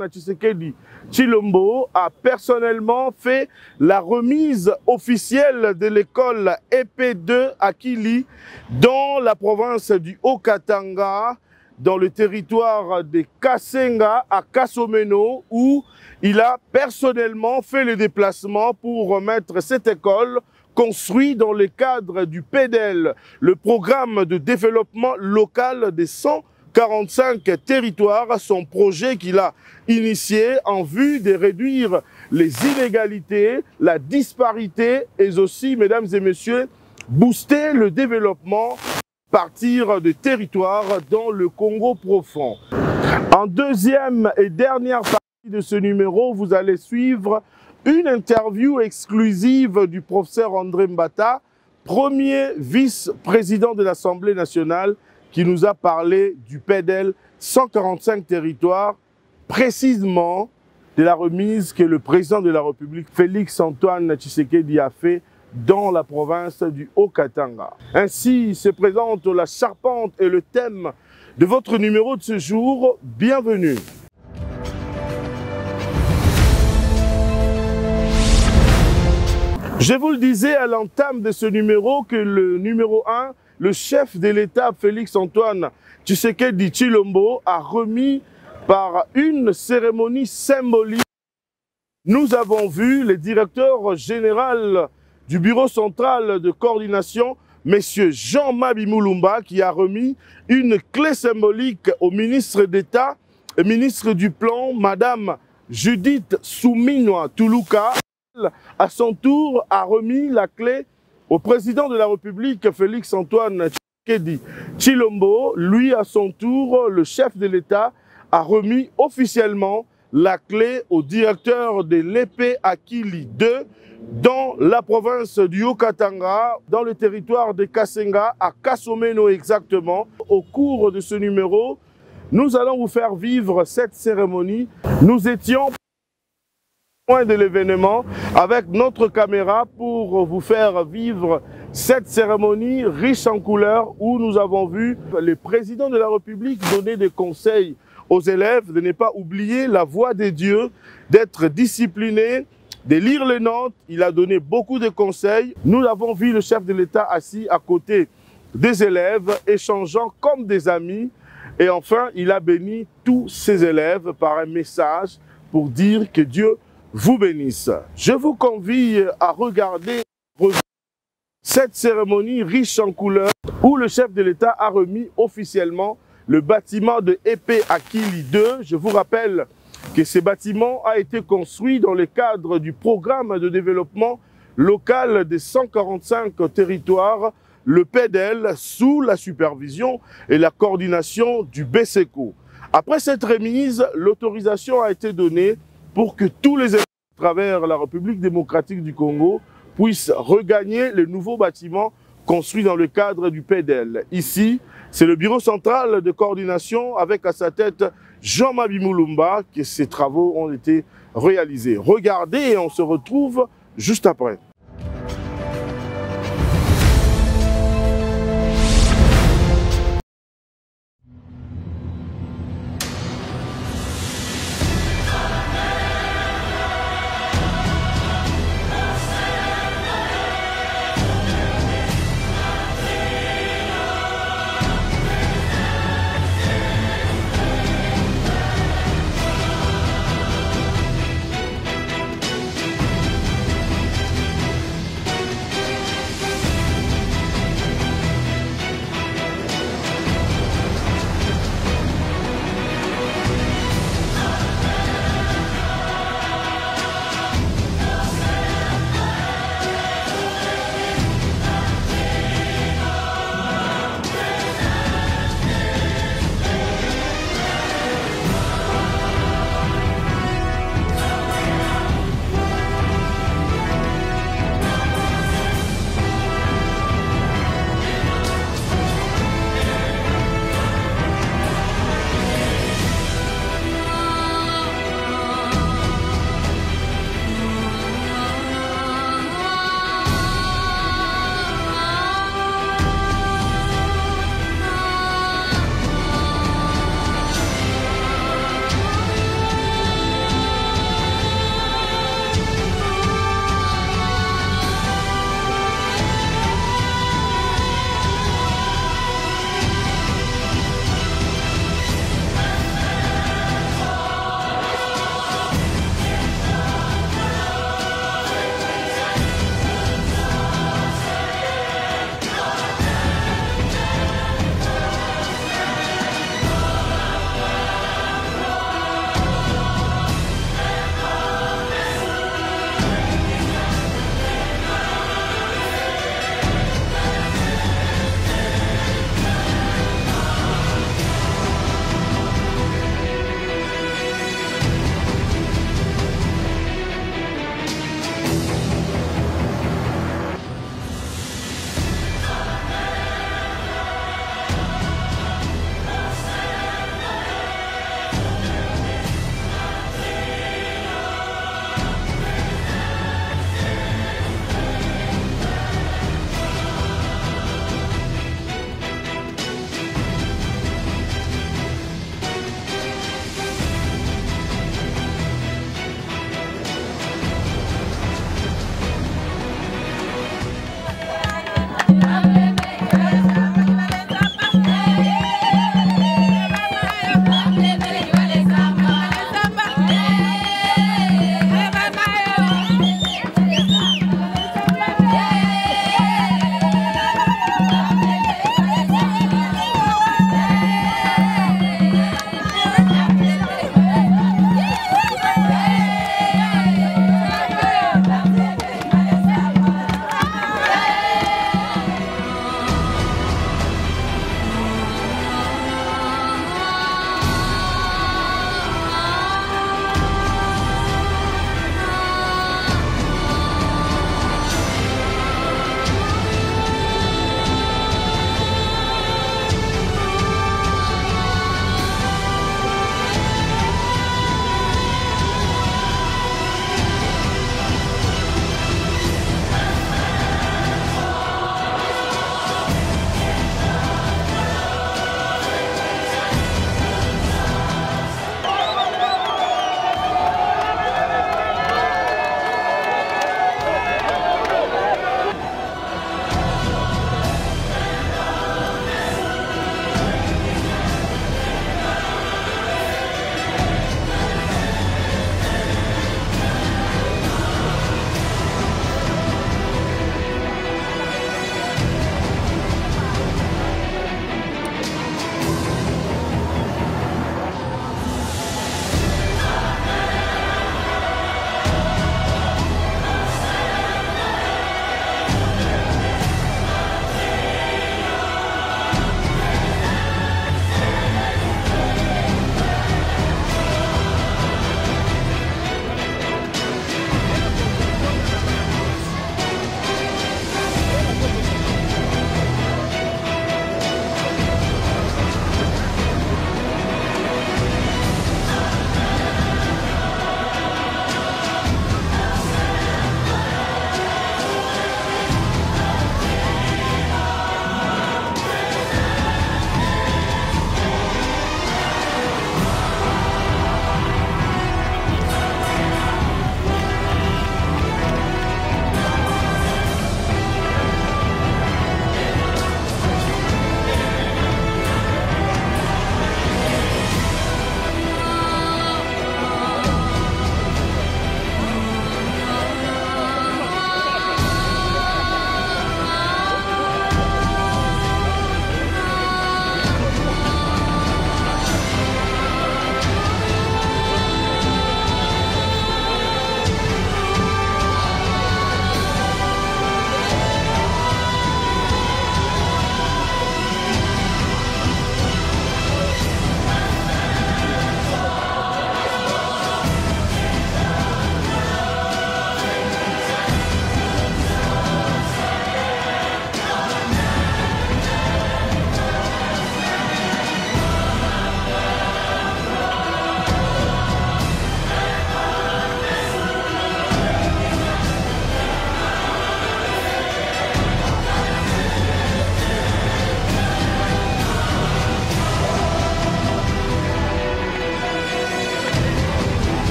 Antoine Tshisekedi Tshilombo a personnellement fait la remise officielle de l'école EP2 à Kili dans la province du Haut-Katanga, dans le territoire de Kasenga à Kasomeno, où il a personnellement fait le déplacement pour remettre cette école construite dans le cadre du PDL, le programme de développement local des 145 territoires, son projet qu'il a initié en vue de réduire les inégalités, la disparité et aussi, mesdames et messieurs, booster le développement à partir de territoires dans le Congo profond. En deuxième et dernière partie de ce numéro, vous allez suivre une interview exclusive du professeur André Mbata, premier vice-président de l'Assemblée nationale, qui nous a parlé du PDL 145 territoires, précisément de la remise que le président de la République, Félix-Antoine Tshisekedi, a fait dans la province du Haut-Katanga. Ainsi se présente la charpente et le thème de votre numéro de ce jour. Bienvenue. Je vous le disais à l'entame de ce numéro que le numéro 1, le chef de l'État Félix-Antoine Tshisekedi Tshilombo, a remis par une cérémonie symbolique. Nous avons vu le directeur général du bureau central de coordination, M. Jean-Mabi Moulumba, qui a remis une clé symbolique au ministre d'État et ministre du Plan, Madame Judith Suminwa Tuluka. À son tour, a remis la clé au président de la République, Félix-Antoine Tshisekedi Tshilombo. Lui, à son tour, le chef de l'État, a remis officiellement la clé au directeur de l'EP Akili 2 dans la province du Haut-Katanga, dans le territoire de Kasenga, à Kasomeno exactement. Au cours de ce numéro, nous allons vous faire vivre cette cérémonie. Nous étions de l'événement avec notre caméra pour vous faire vivre cette cérémonie riche en couleurs où nous avons vu le président de la République donner des conseils aux élèves de ne pas oublier la voix des dieux, d'être disciplinés, de lire les notes. Il a donné beaucoup de conseils. Nous avons vu le chef de l'État assis à côté des élèves, échangeant comme des amis. Et enfin, il a béni tous ses élèves par un message pour dire que Dieu vous bénisse. Je vous convie à regarder cette cérémonie riche en couleurs où le chef de l'État a remis officiellement le bâtiment de EP Akili 2. Je vous rappelle que ce bâtiment a été construit dans le cadre du programme de développement local des 145 territoires, le PDL, sous la supervision et la coordination du BSECO. Après cette remise, l'autorisation a été donnée pour que tous les élèves à travers la République démocratique du Congo puissent regagner les nouveaux bâtiments construits dans le cadre du PDL. Ici, c'est le bureau central de coordination avec à sa tête Jean-Mabi Moulumba que ces travaux ont été réalisés. Regardez et on se retrouve juste après.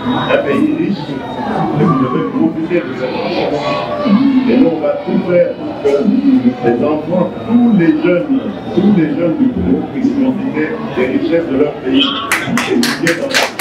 un pays riche, et vous devez profiter de cette richesse. Et nous, on va tout faire pour que les enfants, tous les jeunes du groupe puissent profiter des richesses de leur pays et étudier dans leur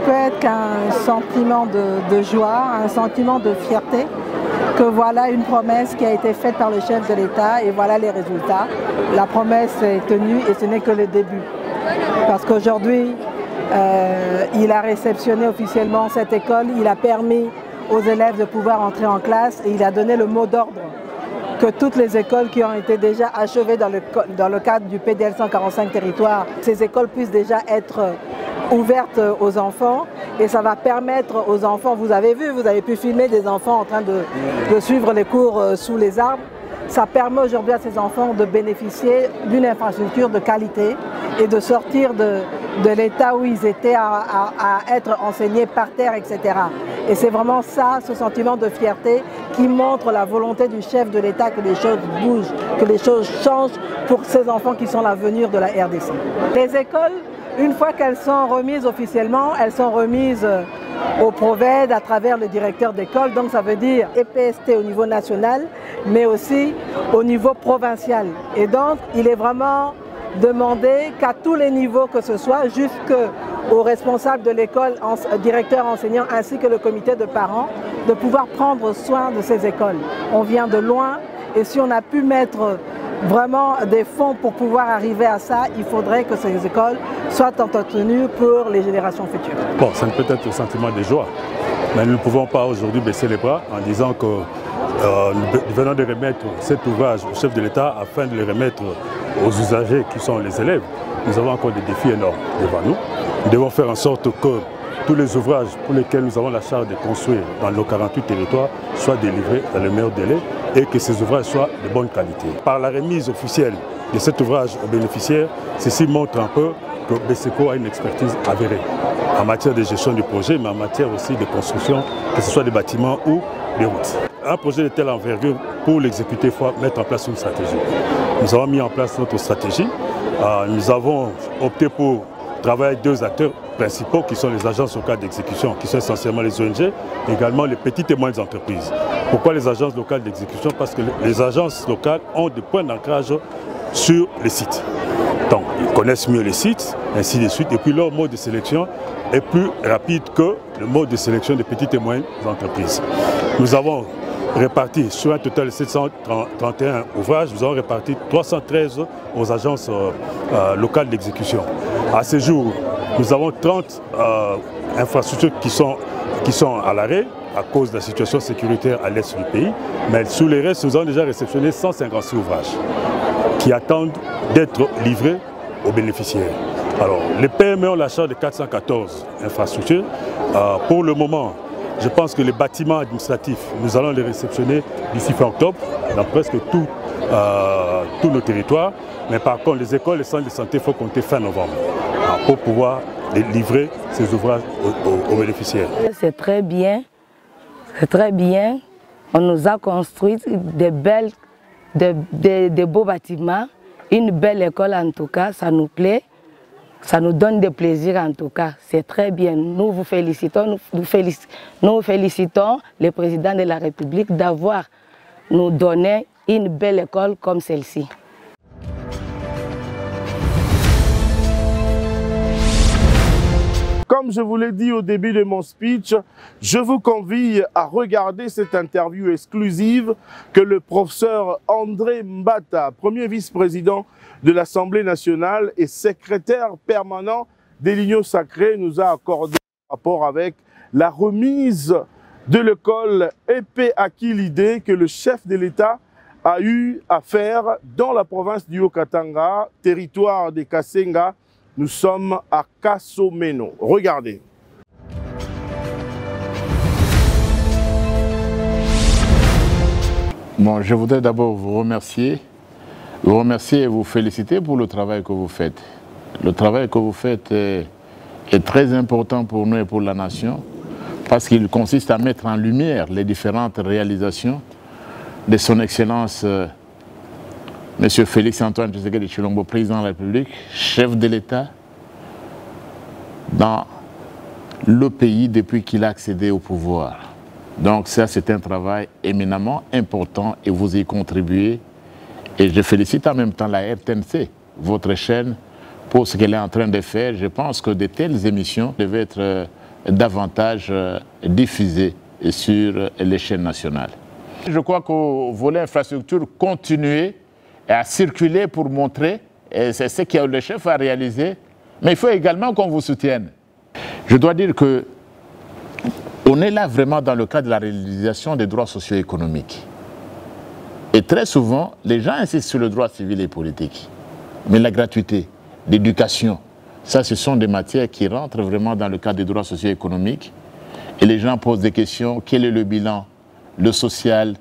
peut être qu'un sentiment de joie, un sentiment de fierté, que voilà une promesse qui a été faite par le chef de l'État et voilà les résultats. La promesse est tenue et ce n'est que le début. Parce qu'aujourd'hui, il a réceptionné officiellement cette école, il a permis aux élèves de pouvoir entrer en classe et il a donné le mot d'ordre que toutes les écoles qui ont été déjà achevées dans le cadre du PDL 145 territoires, ces écoles puissent déjà être ouvertes aux enfants et ça va permettre aux enfants, vous avez vu, vous avez pu filmer des enfants en train de suivre les cours sous les arbres. Ça permet aujourd'hui à ces enfants de bénéficier d'une infrastructure de qualité et de sortir de l'état où ils étaient à être enseignés par terre, etc. Et c'est vraiment ça, ce sentiment de fierté qui montre la volonté du chef de l'État que les choses bougent, que les choses changent pour ces enfants qui sont l'avenir de la RDC. Les écoles, une fois qu'elles sont remises officiellement, elles sont remises au PROVED à travers le directeur d'école, donc ça veut dire EPST au niveau national, mais aussi au niveau provincial. Et donc, il est vraiment demandé qu'à tous les niveaux que ce soit, jusqu'aux responsables de l'école, directeurs enseignants ainsi que le comité de parents, de pouvoir prendre soin de ces écoles. On vient de loin et si on a pu mettre vraiment des fonds pour pouvoir arriver à ça, il faudrait que ces écoles soient entretenues pour les générations futures. Bon, ça ne peut être le sentiment de joie, mais nous ne pouvons pas aujourd'hui baisser les bras en disant que nous venons de remettre cet ouvrage au chef de l'État afin de le remettre aux usagers qui sont les élèves. Nous avons encore des défis énormes devant nous. Nous devons faire en sorte que tous les ouvrages pour lesquels nous avons la charge de construire dans nos 48 territoires soient délivrés dans le meilleur délai et que ces ouvrages soient de bonne qualité. Par la remise officielle de cet ouvrage aux bénéficiaires, ceci montre un peu que BESECO a une expertise avérée en matière de gestion du projet, mais en matière aussi de construction, que ce soit des bâtiments ou des routes. Un projet de telle envergure, pour l'exécuter, il faut mettre en place une stratégie. Nous avons mis en place notre stratégie. Nous avons opté pour travailler avec deux acteurs principaux qui sont les agences locales d'exécution, qui sont essentiellement les ONG, également les petites et moyennes entreprises. Pourquoi les agences locales d'exécution? Parce que les agences locales ont des points d'ancrage sur les sites. Donc, ils connaissent mieux les sites, ainsi de suite, et puis leur mode de sélection est plus rapide que le mode de sélection des petites et moyennes entreprises. Nous avons réparti sur un total de 731 ouvrages, nous avons réparti 313 aux agences locales d'exécution. À ce jour, nous avons 30 infrastructures qui sont à l'arrêt à cause de la situation sécuritaire à l'est du pays, mais sous les restes, nous avons déjà réceptionné 156 ouvrages qui attendent d'être livrés aux bénéficiaires. Alors, les PME ont la charge de 414 infrastructures. Pour le moment, je pense que les bâtiments administratifs, nous allons les réceptionner d'ici fin octobre, dans presque tous nos territoires. Mais par contre, les écoles et les centres de santé, il faut compter fin novembre pour pouvoir livrer ces ouvrages aux bénéficiaires. C'est très bien, c'est très bien. On nous a construit de beaux bâtiments, une belle école en tout cas, ça nous plaît. Ça nous donne des plaisirs en tout cas, c'est très bien. Nous vous félicitons, nous félicitons le président de la République d'avoir nous donné une belle école comme celle-ci. Comme je vous l'ai dit au début de mon speech, je vous convie à regarder cette interview exclusive que le professeur André Mbata, premier vice-président de l'Assemblée nationale et secrétaire permanent des Lignes Sacrées, nous a accordé en rapport avec la remise de l'école Épée Akilide que le chef de l'État a eu à faire dans la province du Haut-Katanga, territoire des Kasenga. Nous sommes à Kasomeno. Regardez. Bon, je voudrais d'abord vous remercier et vous féliciter pour le travail que vous faites. Le travail que vous faites est très important pour nous et pour la nation parce qu'il consiste à mettre en lumière les différentes réalisations de son Excellence M. Félix-Antoine Tshisekedi Tshilombo, président de la République, chef de l'État dans le pays depuis qu'il a accédé au pouvoir. Donc ça, c'est un travail éminemment important et vous y contribuez. Et je félicite en même temps la RTNC, votre chaîne, pour ce qu'elle est en train de faire. Je pense que de telles émissions devaient être davantage diffusée sur les chaînes nationales. Je crois qu'au volet infrastructure, continuer à circuler pour montrer, et c'est ce que le chef a réalisé, mais il faut également qu'on vous soutienne. Je dois dire que on est là vraiment dans le cadre de la réalisation des droits socio-économiques. Et très souvent, les gens insistent sur le droit civil et politique. Mais la gratuité, l'éducation, ça, ce sont des matières qui rentrent vraiment dans le cadre des droits socio-économiques. Et les gens posent des questions. Quel est le bilan? Le social?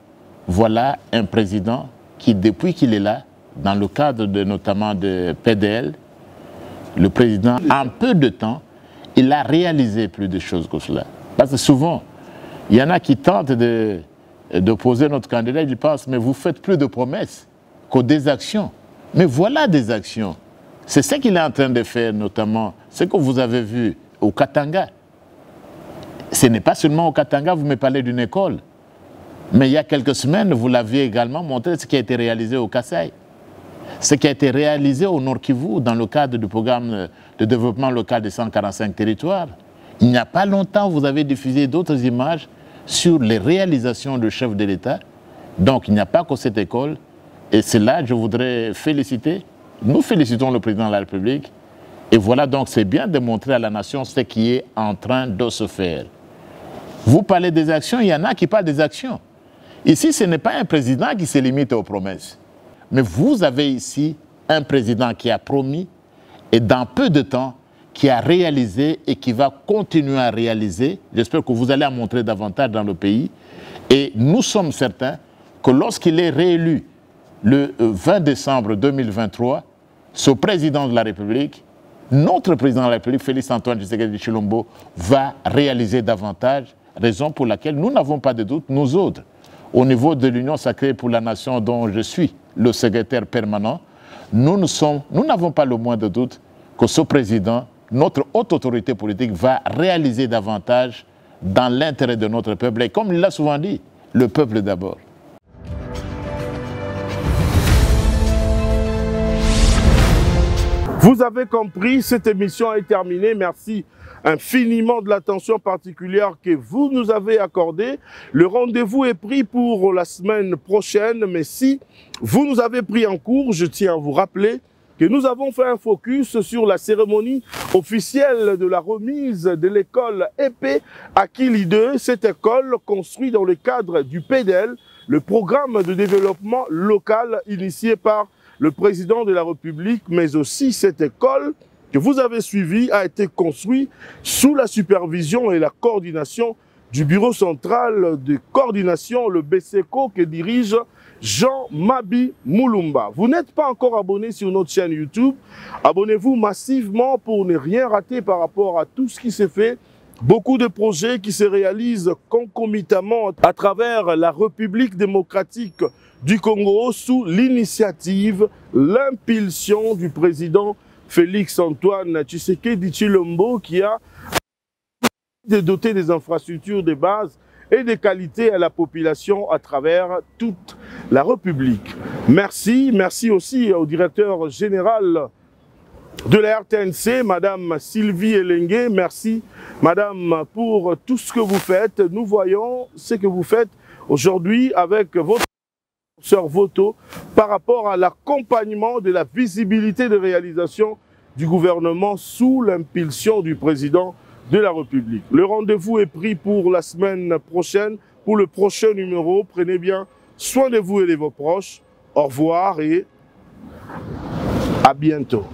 Voilà un président qui, depuis qu'il est là, dans le cadre notamment de PDL, le président, en peu de temps, il a réalisé plus de choses que cela. Parce que souvent, il y en a qui tentent d'opposer notre candidat, ils pensent, mais vous faites plus de promesses que des actions. Mais voilà des actions. C'est ce qu'il est en train de faire, notamment ce que vous avez vu au Katanga. Ce n'est pas seulement au Katanga, vous me parlez d'une école. Mais il y a quelques semaines, vous l'aviez également montré ce qui a été réalisé au Kasaï. Ce qui a été réalisé au Nord Kivu dans le cadre du programme de développement local des 145 territoires. Il n'y a pas longtemps, vous avez diffusé d'autres images sur les réalisations du chef de l'État. Donc il n'y a pas que cette école. Et c'est là que je voudrais féliciter. Nous félicitons le président de la République. Et voilà, donc c'est bien de montrer à la nation ce qui est en train de se faire. Vous parlez des actions, il y en a qui parlent des actions. Ici, ce n'est pas un président qui se limite aux promesses. Mais vous avez ici un président qui a promis et dans peu de temps, qui a réalisé et qui va continuer à réaliser. J'espère que vous allez en montrer davantage dans le pays. Et nous sommes certains que lorsqu'il est réélu le 20 décembre 2023, ce président de la République, notre président de la République, Félix-Antoine Tshisekedi Tshilombo, va réaliser davantage, raison pour laquelle nous n'avons pas de doute, nous autres, au niveau de l'Union sacrée pour la nation dont je suis le secrétaire permanent, nous n'avons pas le moindre doute que ce président, notre haute autorité politique, va réaliser davantage dans l'intérêt de notre peuple. Et comme il l'a souvent dit, le peuple d'abord. Vous avez compris, cette émission est terminée. Merci infiniment de l'attention particulière que vous nous avez accordée. Le rendez-vous est pris pour la semaine prochaine, mais si vous nous avez pris en cours, je tiens à vous rappeler que nous avons fait un focus sur la cérémonie officielle de la remise de l'école EP Akili 2. Cette école construite dans le cadre du PDL, le programme de développement local initié par le président de la République, mais aussi cette école que vous avez suivie a été construite sous la supervision et la coordination du Bureau central de coordination, le BCECO, que dirige Jean Mabi Moulumba. Vous n'êtes pas encore abonné sur notre chaîne YouTube, abonnez-vous massivement pour ne rien rater par rapport à tout ce qui s'est fait. Beaucoup de projets qui se réalisent concomitamment à travers la République démocratique du Congo sous l'initiative, l'impulsion du président Félix-Antoine Tshisekedi Tshilombo qui a doté des infrastructures de base et de qualité à la population à travers toute la République. Merci, merci aussi au directeur général de la RTNC, Madame Sylvie Elengue. Merci, Madame, pour tout ce que vous faites. Nous voyons ce que vous faites aujourd'hui avec votre sœur Voto par rapport à l'accompagnement de la visibilité de réalisation du gouvernement sous l'impulsion du président de la République. Le rendez-vous est pris pour la semaine prochaine, pour le prochain numéro. Prenez bien soin de vous et de vos proches. Au revoir et à bientôt.